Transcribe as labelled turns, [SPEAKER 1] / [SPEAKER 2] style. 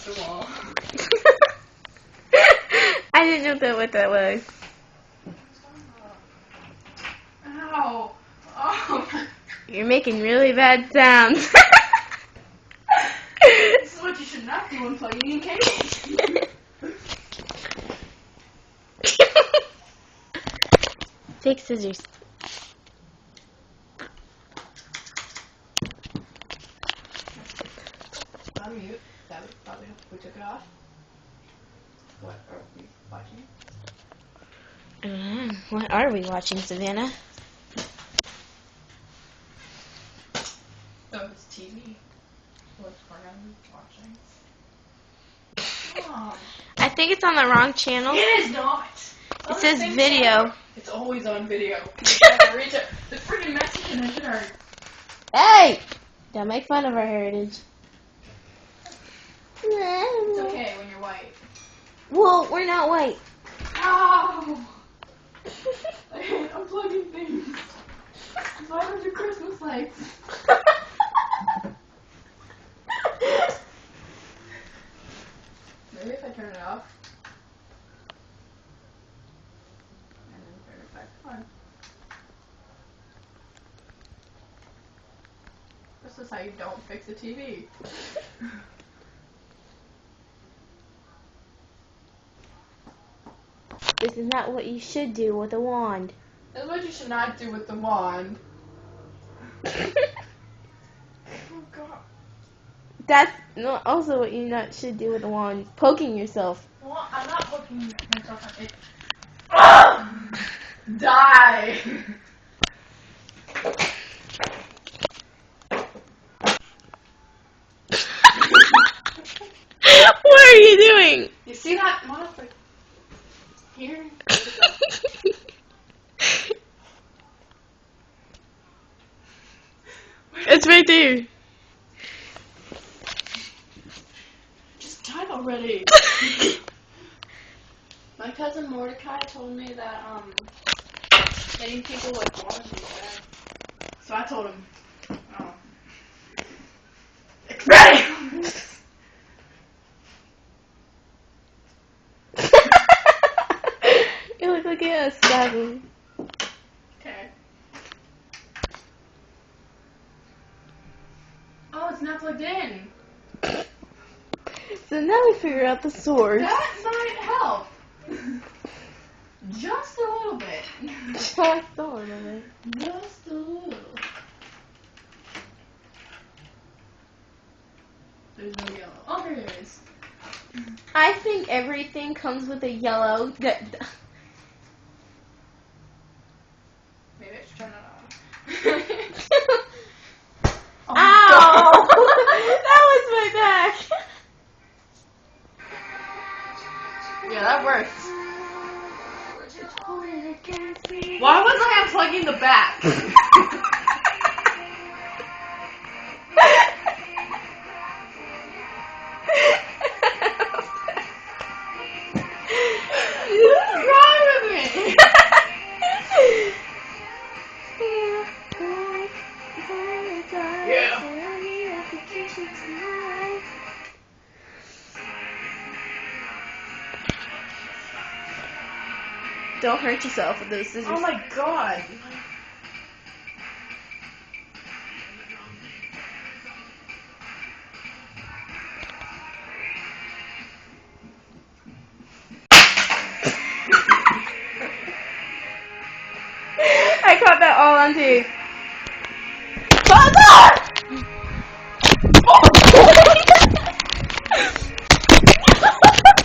[SPEAKER 1] against the wall.
[SPEAKER 2] I didn't know what that was.
[SPEAKER 1] Ow! Oh!
[SPEAKER 2] You're making really bad sounds.
[SPEAKER 1] This is what you should not do when plugging in cables.
[SPEAKER 2] Take scissors.
[SPEAKER 1] On mute. That would probably help if we took it off. What are we watching?
[SPEAKER 2] What are we watching, Savannah?
[SPEAKER 1] Oh, it's TV. What's we're watching? Come on.
[SPEAKER 2] I think it's on the wrong channel.
[SPEAKER 1] It is not.
[SPEAKER 2] It says video.
[SPEAKER 1] Channel. It's always on video. You have to reach it. The freaking Mexican is there.
[SPEAKER 2] Hey! Don't make fun of our heritage.
[SPEAKER 1] It's okay when you're white.
[SPEAKER 2] Well, we're not white.
[SPEAKER 1] Ow! I hate unplugging things. Why don't you Christmas lights? Maybe if I turn it off. And then turn it back on. This is how you don't fix a TV.
[SPEAKER 2] This is not what you should do with a wand.
[SPEAKER 1] That's what you should not do with the wand. Oh god.
[SPEAKER 2] That's not also what you not should do with a wand. Poking yourself.
[SPEAKER 1] Well, I'm not poking myself on it. Oh! Die!
[SPEAKER 2] What are you doing?
[SPEAKER 1] You see that motherfucker? Here?
[SPEAKER 2] It's right there.
[SPEAKER 1] Just die already. My cousin Mordecai told me that getting people with wands is bad. So I told him, oh. It's ready!
[SPEAKER 2] You look like a stabbing.
[SPEAKER 1] Okay. Oh, it's not plugged in.
[SPEAKER 2] So now we figure out the source.
[SPEAKER 1] That might help. Just a little bit.
[SPEAKER 2] Just a little bit.
[SPEAKER 1] Just a little. There's no yellow. Oh, there it is.
[SPEAKER 2] I think everything comes with a yellow.
[SPEAKER 1] Maybe I should turn it on. Oh,
[SPEAKER 2] Ow! That was my back.
[SPEAKER 1] yeah, that works. Why was I unplugging the back? What's wrong with me? Yeah.
[SPEAKER 2] Don't hurt yourself with those scissors.
[SPEAKER 1] Oh my god.
[SPEAKER 2] I caught that all on tape. Father!